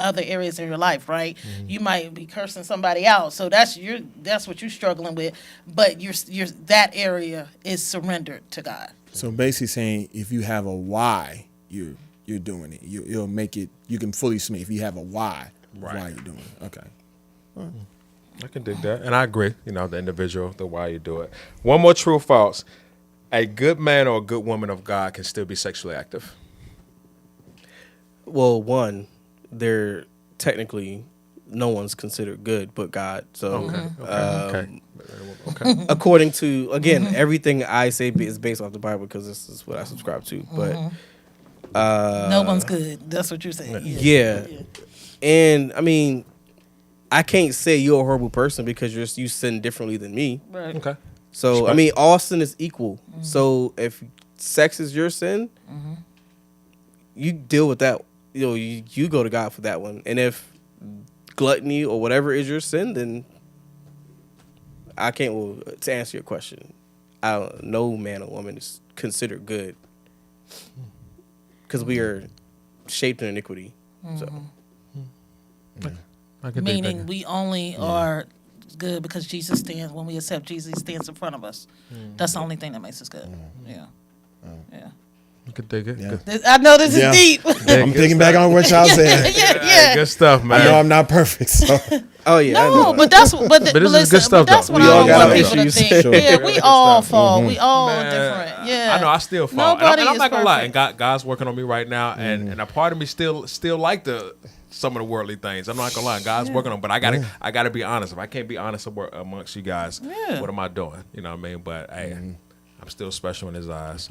other areas in your life, right? You might be cursing somebody out, so that's what you're struggling with, but you're that area is surrendered to God. So basically saying if you have a why, you're doing it. You'll make it. You can fully submit if you have a why. Right. Why you're doing it. Okay. I can dig that. And I agree, the individual, the why you do it. One more true or false. A good man or a good woman of God can still be sexually active. Well, one, they're technically no one's considered good but God. So, Okay. according to, again, everything I say is based off the Bible because this is what I subscribe to. But No one's good. That's what you're saying. yeah. And I mean, I can't say you're a horrible person because you sin differently than me. Right. Okay. So, Respect. I mean, all sin is equal. So, if sex is your sin, you deal with that. You go to God for that one. And if gluttony or whatever is your sin, then I can't. Well, to answer your question, no man or woman is considered good because we are shaped in iniquity. So, I can dig Meaning that. we only are good because Jesus stands, when we accept Jesus, he stands in front of us. That's the only thing that makes us good. Yeah. Yeah. I can dig it. Yeah. Good. I know this is deep. I'm thinking back on what y'all said. yeah. Good stuff, man. I know I'm not perfect, so oh yeah, I No, know. but that's but this is listen, good stuff, but that's though. what We I all don't got want our people to issues. think. Sure. Yeah, we all stuff. fall. We all Man, different. Yeah. I know I still fall. And Nobody I'm is not gonna lie. perfect. And God's working on me right now, and a part of me still like some of the worldly things. I'm not gonna lie. God's working on, but I gotta be honest. If I can't be honest amongst you guys, what am I doing? You know what I mean? But hey, I'm still special in His eyes.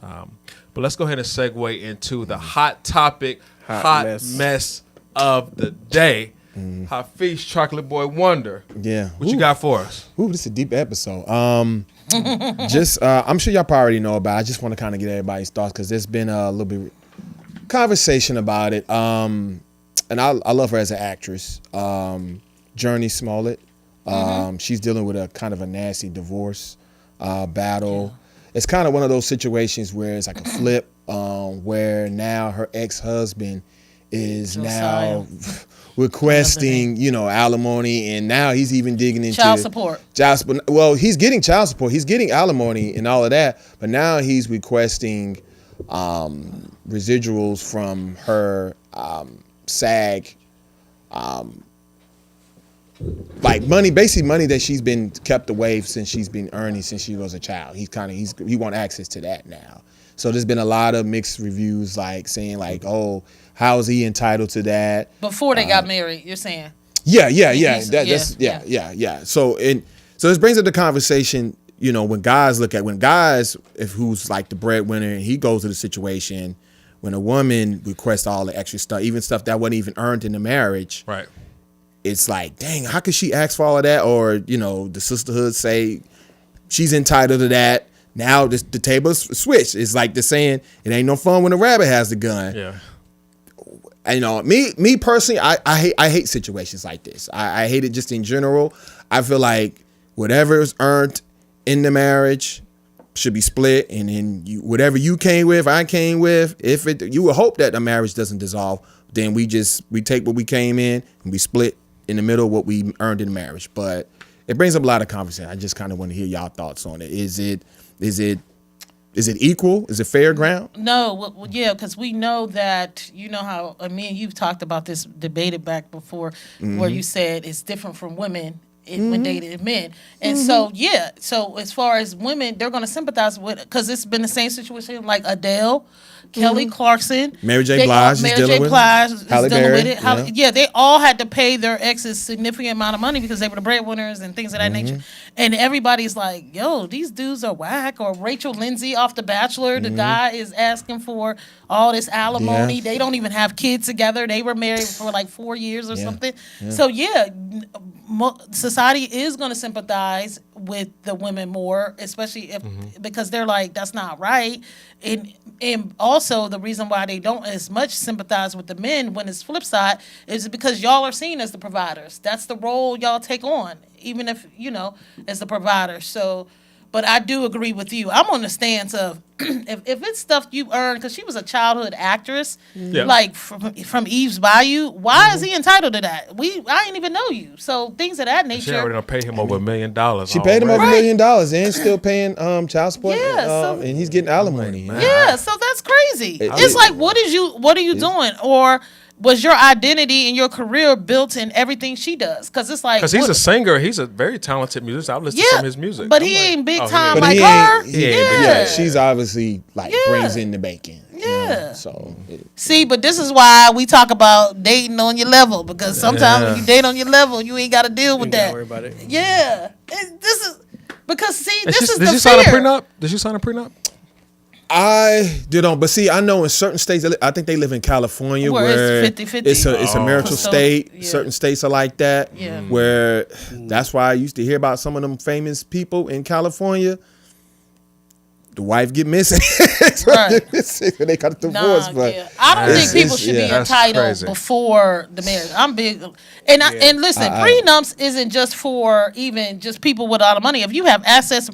But let's go ahead and segue into the hot topic, hot mess of the day. Hafiz Chocolate Boy Wonder. yeah. What you got for us? Ooh, this is a deep episode. Just I'm sure y'all probably already know about it. I just want to kind of get everybody's thoughts because there's been a little bit conversation about it. And I love her as an actress. Journey Smollett. She's dealing with a kind of a nasty divorce battle. It's kind of one of those situations where it's like a flip, where now her ex-husband is now requesting, alimony, and now he's even digging into Child support. Well, he's getting child support, he's getting alimony and all of that, but now he's requesting residuals from her SAG, like money, basically money that she's been kept away since she's been earning since she was a child. He want access to that now. So there's been a lot of mixed reviews, like saying like, oh, how is he entitled to that? Before they got married, you're saying? Yeah. He's- Yeah. So this brings up the conversation, when guys, if who's like the breadwinner and he goes to the situation, when a woman requests all the extra stuff, even stuff that wasn't even earned in the marriage. Right. It's like, dang, how could she ask for all of that? Or, the sisterhood say she's entitled to that. Now the table's switched. It's like the saying, it ain't no fun when the rabbit has the gun. Yeah. And, me personally, I hate situations like this. I hate it just in general. I feel like whatever is earned in the marriage should be split. And then whatever you came with, I came with, you would hope that the marriage doesn't dissolve. Then we take what we came in and we split in the middle what we earned in the marriage. But it brings up a lot of conversation. I just kind of want to hear y'all thoughts on it. Is it equal? Is it fair ground? No, well, yeah, because we know that, how, me and you've talked about this, debated back before, where you said it's different from women when dating men. And so as far as women, they're going to sympathize with, because it's been the same situation like Adele, Kelly Clarkson, Mary J. Blige is dealing with it. Yeah, they all had to pay their exes significant amount of money because they were the breadwinners and things of that nature. And everybody's like, yo, these dudes are whack. Or Rachel Lindsay off The Bachelor, the guy is asking for all this alimony. Yeah. They don't even have kids together. They were married for like 4 years or something. Yeah. So society is going to sympathize with the women more, especially if because they're like, that's not right. And also the reason why they don't as much sympathize with the men when it's flip side is because y'all are seen as the providers. That's the role y'all take on, even if, as the provider. So But I do agree with you. I'm on the stance of if it's stuff you earned, because she was a childhood actress, like from Eve's Bayou. Why is he entitled to that? I ain't even know you. So things of that nature. She already done paid him over $1 million. She paid him over $1 million and still paying child support. Yeah, and he's getting alimony. Yeah, so that's crazy. It's like, what are you doing? Or was your identity and your career built in everything she does? Because it's like, because he's a singer, he's a very talented musician. I've listened to some of his music, but he ain't big time But like he her. ain't- Yeah, she's obviously like brings in the bacon. Yeah. So See, but this is why we talk about dating on your level, because sometimes when you date on your level, you ain't got to deal with that. Don't worry about it. Yeah, this is because Did this is the she sign a fear. prenup? Did she sign a prenup? I don't, but see, I know in certain states, I think they live in California Where where it's 50-50. it's a marital So, state. yeah. Certain states are like that. Yeah. Where that's why I used to hear about some of them famous people in California. The wife get missing. Right. When they got a divorce. But I don't think people should be That's entitled crazy. before the marriage. I'm big, and listen, prenups isn't just for even just people with a lot of money. If you have assets,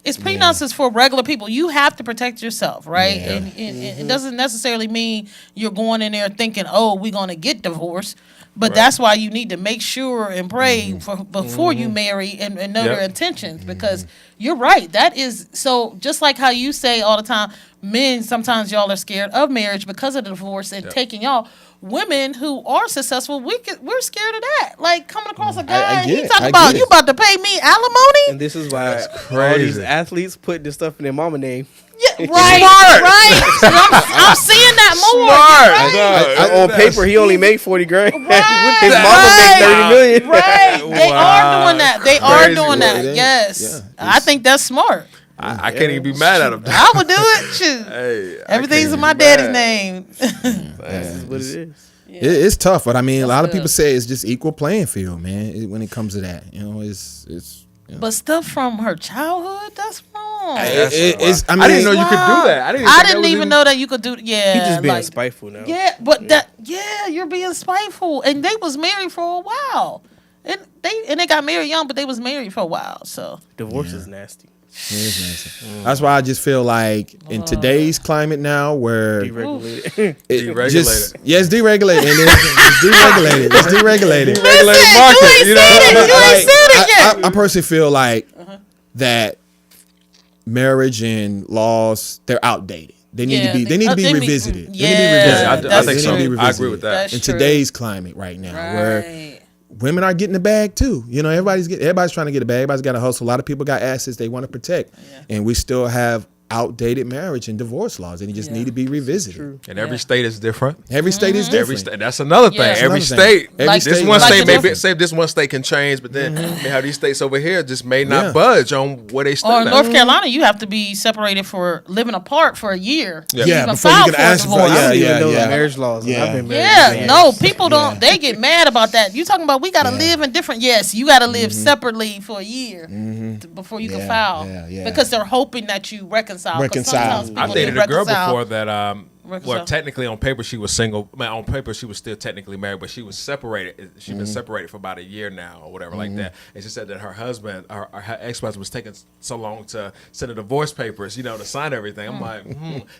it's prenups is for regular people. You have to protect yourself, right? Yeah. And it doesn't necessarily mean you're going in there thinking, oh, we're going to get divorced. But that's why you need to make sure and pray before you marry and know their intentions, because you're right. That is so, just like how you say all the time, men, sometimes y'all are scared of marriage because of the divorce and taking y'all. Women who are successful, we're scared of that. Like coming across a guy and he talking about, you about to pay me alimony? And this is why all crazy. these athletes put this stuff in their mama name. Yeah, right. I'm seeing that more. Right. On paper, he only made 40 grand. Right, His mama made 30 million. Right. They are doing that. They are Crazy. doing that. Yeah, Yes. yeah. I think that's smart. I can't even be mad at him. I would do it. Shoot. Hey, Everything's in in my daddy's name. That's what it is. it's tough. But I mean, a lot of good. people say it's just equal playing field, man. When it comes to that, it's. But stuff from her childhood, that's wrong. I I didn't know you could do that. I didn't even know that you could do. Yeah, He just being like, spiteful now. Yeah, but you're being spiteful. And they was married for a while, and they got married young, but they was married for a while. So Divorce is nasty. That's why I just feel like in today's climate now, where Deregulated. Deregulated. It's deregulated. And it's deregulated. It's deregulated. Regulated market, you know. You ain't said it yet. I personally feel like that marriage and laws, they're outdated. They need to be. They need to be revisited. Yeah, they need to be revisited. I that's think so. They need to be I agree with that. That's in true. today's climate right now, where Right. women are getting the bag too. You know, everybody's trying to get a bag. Everybody's got to hustle. A lot of people got assets they want to protect, and we still have outdated marriage and divorce laws, and they just need to be revisited. And every state is different. Every state is Every different. state. That's another thing. Yeah. Every That's another thing. state. Every Like- This state one is state may different. say this one state can change, but then they have these states over here just may not Yeah. budge on where they Or stand in at. North Carolina, you have to be separated for living apart for a year. Yeah. to Yeah, even before you file can for a ask for- divorce. yeah, I don't even know yeah. the marriage laws. Yeah. I've been married Yeah, for no, years. people don't. They get mad about that. You talking about we gotta live in different? Yes, you gotta live separately for a year before you can Yeah, file. yeah. Because they're hoping that you reconcile. 'Cause Reconcile. sometimes I people dated do a girl reconcile. before that. Reconcile. Well, technically on paper she was single. Man, on paper she was still technically married, but she was separated. She'd been separated for about a year now, or whatever like that. And she said that her husband, her ex-husband, was taking so long to send the divorce papers, to sign everything. I'm like,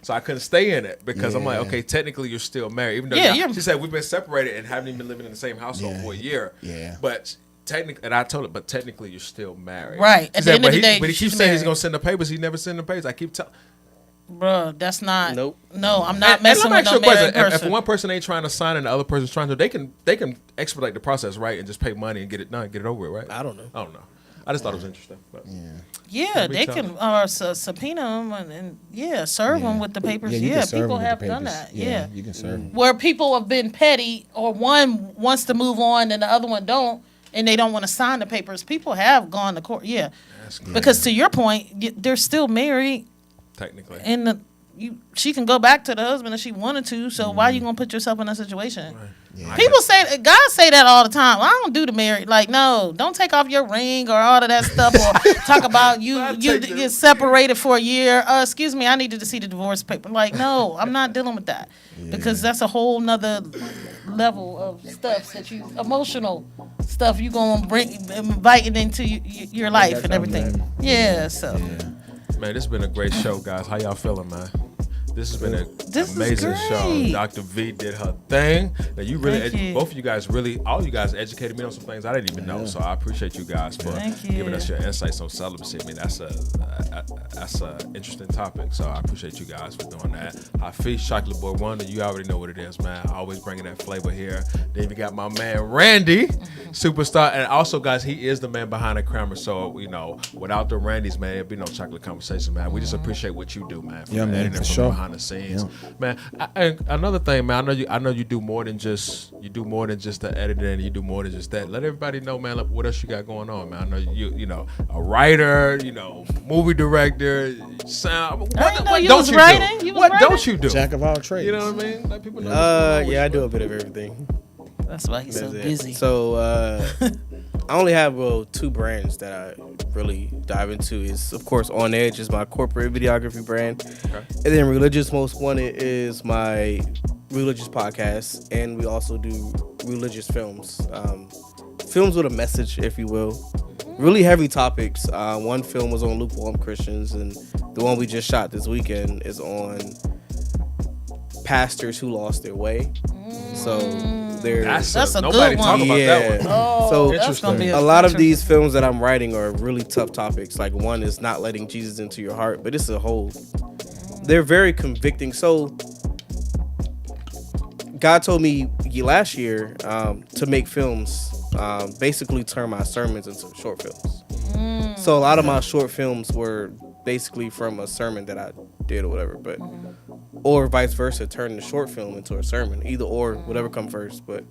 so I couldn't stay in it because I'm like, okay, technically you're still married, even though she said we've been separated and haven't even been living in the same household for a year. Yeah. But technically, and I told her, but technically you're still married. Right. She At the said, end of the he, day, but he she's keeps saying he's married. gonna send the papers. He never send the papers. I keep telling. Bruh, that's not. Nope. No, I'm not And messing let me with ask no you a question. married If person. one person ain't trying to sign and the other person's trying to, they can expedite the process, right, and just pay money and get it done, get it over with, right? I don't know. I don't know. I just thought it was interesting. But. Yeah, be they tough. can subpoena them and serve them with the papers. you Yeah, can serve people them with have the done papers. that. Yeah. You can serve them. Where people have been petty, or one wants to move on and the other one don't, and they don't want to sign the papers. People have gone to court. Yeah, because to your point, they're still married, Technically. and she can go back to the husband if she wanted to. So why you gonna put yourself in that situation? Right. Yeah. People say, God say that all the time. I don't do the marriage. Like, no, don't take off your ring or all of that stuff, or talk about you get separated for a year. Excuse me, I needed to see the divorce paper. Like, no, I'm not dealing with that because that's a whole nother level of stuff that emotional stuff you gonna invite it into your life and everything. Yeah, so. Man, this has been a great show, guys. How y'all feeling, man? This has been an This amazing is show. great. Dr. V did her thing. Now you really, Thank you. both of you guys all you guys educated me on some things I didn't even know. So I appreciate you guys for Thank you. giving us your insights on celibacy. I mean, that's a interesting topic. So I appreciate you guys for doing that. Hafiz, Chocolate Boy Wonder, you already know what it is, man. Always bringing that flavor here. Then you got my man Randy, superstar, and also, guys, he is the man behind the camera. So without the Randys, man, it'd be no chocolate conversation, man. We just appreciate what you do, man. Yeah, man, editing for from sure. behind the scenes, man. And another thing, man. I know you do more than just the editing. You do more than just that. Let everybody know, man. Like, what else you got going on, man? I know you know a writer, movie director, sound. I didn't know What you don't was you writing. do? You was What writing? don't you do? Jack of all trades. You know what I mean? Let people know. Yeah, I do a bit of everything. That's why he's so That's it. busy. So I only have 2 brands that I really dive into. Is of course On Edge is my corporate videography brand, and then Religious Most Wanted is my religious podcast, and we also do religious films, films with a message, if you will. Really heavy topics. One film was on lukewarm Christians, and the one we just shot this weekend is on pastors who lost their way. So That's a good nobody talk one. about that one. Oh, So that's gonna be a lot of these films that I'm writing are really tough topics. Like one is not letting Jesus into your heart, but it's they're very convicting. So God told me last year to make films, basically turn my sermons into short films. So a lot of my short films were basically from a sermon that I did or whatever, but or vice versa, turn the short film into a sermon, either or, whatever come first. But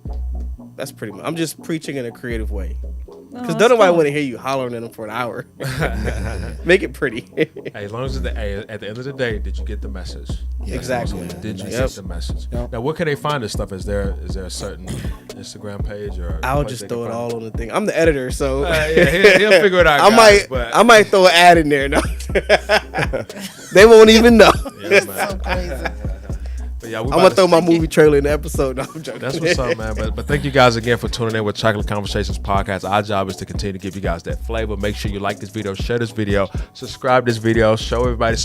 that's pretty much. I'm just preaching in a creative way, because nobody want to hear you hollering at them for an hour. Make it pretty. Hey, as long as at the end of the day, did you get the message? Yeah, Exactly. Did you Yep. get the message? Yep. Now, where can they find this stuff? Is there a certain Instagram page or? I'll place just they throw can it find all on the thing. I'm the editor, so Yeah, he'll figure it out. I might throw an ad in there. No, they won't even know. Yeah, man. so crazy. But yeah, I'm gonna throw my movie trailer in the episode. No, I'm joking. That's what's up, man. But thank you guys again for tuning in with Chocolate Conversations Podcast. Our job is to continue to give you guys that flavor. Make sure you like this video, share this video, subscribe this video, show everybody some